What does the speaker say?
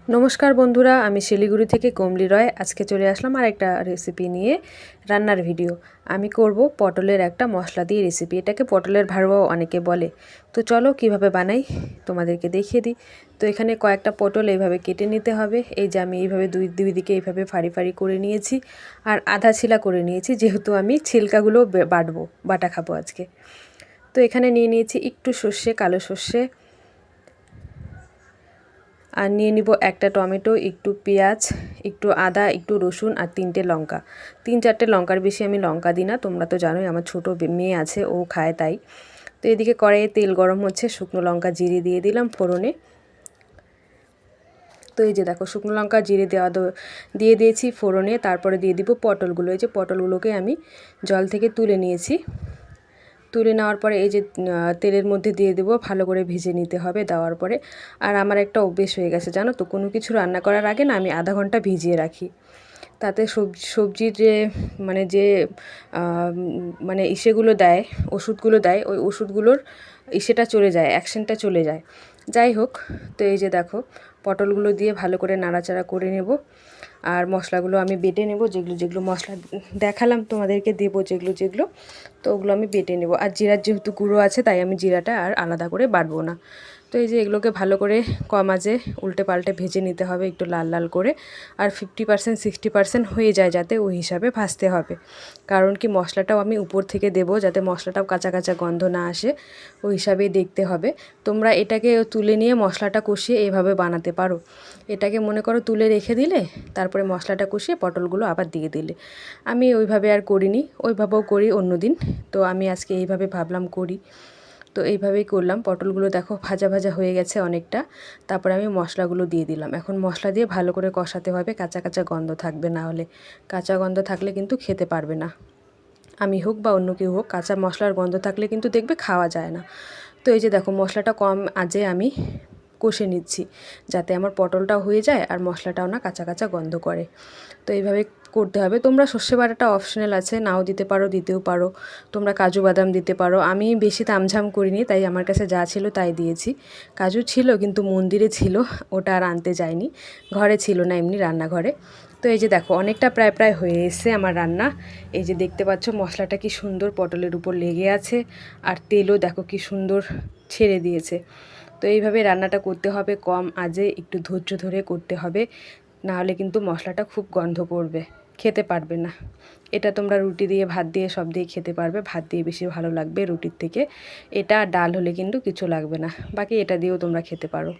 নমস্কার বন্ধুরা, আমি শিলিগুড়ি থেকে কমলি রয়। আজকে চলে আসলাম আর একটা রেসিপি নিয়ে, রান্নার ভিডিও। আমি করব পটলের একটা মশলা দিয়ে রেসিপি। এটাকে পটলের ভাড়ুয়াও অনেকে বলে। তো চলো কিভাবে বানাই তোমাদেরকে দেখিয়ে দিই। তো এখানে কয়েকটা পটল এইভাবে কেটে নিতে হবে। এই যে আমি এইভাবে দুই দিকে এইভাবে ফাড়ি ফাড়ি করে নিয়েছি, আর আধা ছিলা করে নিয়েছি, যেহেতু আমি ছিলকাগুলো বাটা খাবো আজকে। তো এখানে নিয়ে নিয়েছি একটু সর্ষে, কালো সর্ষে, আর নিয়ে নিব একটা টমেটো, একটু পেঁয়াজ, একটু আদা, একটু রসুন আর 3টে লঙ্কা। 3-4টে লঙ্কার বেশি আমি লঙ্কা দিই না, তোমরা তো জানোই আমার ছোটো মেয়ে আছে, ও খায় তাই। তো এদিকে কড়াইয়ে তেল গরম হচ্ছে, শুকনো লঙ্কা জিরে দিয়ে দিলাম ফোড়নে। তো এই যে দেখো শুকনো লঙ্কা জিরে দিয়ে দিয়েছি ফোড়নে। তারপরে দিয়ে দিব পটলগুলো। এই যে পটলগুলোকে আমি জল থেকে তুলে নিয়েছি। তুলে নেওয়ার পরে এই যে তেলের মধ্যে দিয়ে দেবো, ভালো করে ভেজে নিতে হবে দেওয়ার পরে। আর আমার একটা অভ্যেস হয়ে গেছে জানো তো, কোনো কিছু রান্না করার আগে না আমি আধা ঘন্টা ভিজিয়ে রাখি। তাতে সবজির যে মানে ইসেগুলো দেয়, ওষুধগুলো দেয়, ওই ওষুধগুলোর ইসেটা চলে যায়, অ্যাকশনটা চলে যায়। যাই হোক, তো এই যে দেখো পটলগুলো দিয়ে ভালো করে নাড়াচাড়া করে নেব। আর মশলাগুলো আমি বেটে নেব, যেগুলো যেগুলো মশলা দেখালাম তোমাদেরকে দেবো, যেগুলো তো ওগুলো আমি বেটে নেব। আর জিরার যেহেতু গুঁড়ো আছে, তাই আমি জিরাটা আর আলাদা করে বাটবো না। তো এই যে এগুলোকে ভালো করে কম আঁচে উল্টে পাল্টে ভেজে নিতে হবে একটু লাল লাল করে। আর 50% 60% হয়ে যায়, যাতে ওই হিসাবে ভাজতে হবে। কারণ কি মশলাটাও আমি উপর থেকে দেবো, যাতে মশলাটাও কাঁচা কাঁচা গন্ধ না আসে, ওই হিসাবেই দেখতে হবে। তোমরা এটাকে তুলে নিয়ে মশলাটা কষিয়ে এভাবে বানাতে পারো। এটাকে মনে করো তুলে রেখে দিলে, তারপরে মশলাটা কষিয়ে পটলগুলো আবার দিয়ে দিলে। আমি ওইভাবে আর করিনি, ওইভাবেও করি অন্য দিন। তো আমি আজকে এইভাবে ভাবলাম করি। তো এইভাবেই করলাম। পটলগুলো দেখো ভাজা ভাজা হয়ে গেছে অনেকটা। তারপরে আমি মশলাগুলো দিয়ে দিলাম। এখন মশলা দিয়ে ভালো করে কষাতে হবে, কাঁচা কাঁচা গন্ধ থাকবে, না হলে কাঁচা গন্ধ থাকলে কিন্তু খেতে পারবে না। আমি হোক বা অন্য কেউ হোক, কাঁচা মশলার গন্ধ থাকলে কিন্তু দেখবে খাওয়া যায় না। তো এই যে দেখো মশলাটা কম আঁচে আমি কষে নিচ্ছি, যাতে আমার পটলটাও হয়ে যায় আর মশলাটাও না কাঁচা কাঁচা গন্ধ করে। তো এইভাবে করতে হবে। তোমরা সর্ষে বাটাটা অপশনাল আছে, নাও দিতে পারো, দিতেও পারো। তোমরা কাজু বাদাম দিতে পারো। আমি বেশি তামঝাম করিনি, তাই আমার কাছে যা ছিল তাই দিয়েছি। কাজু ছিল কিন্তু মন্দিরে ছিল, ওটা আর আনতে যাইনি, ঘরে ছিল না, এমনি রান্নাঘরে। তো এই যে দেখো অনেকটা প্রায় প্রায় হয়ে এসছে আমার রান্না। এই যে দেখতে পাচ্ছ মশলাটা কি সুন্দর পটলের উপর লেগে আছে, আর তেলও দেখো কি সুন্দর ছেড়ে দিয়েছে। তো এইভাবে রান্নাটা করতে হবে, কম আঁচে একটু ধৈর্য ধরে করতে হবে, নাহলে কিন্তু মশলাটা খুব গন্ধ করবে, খেতে পারবে না। এটা তোমরা রুটি দিয়ে, ভাত দিয়ে, সব দিয়ে খেতে পারবে। ভাত দিয়ে বেশি ভালো লাগবে রুটির থেকে। এটা ডাল হলে কিন্তু কিছু লাগবে না, বাকি এটা দিয়েও তোমরা খেতে পারো।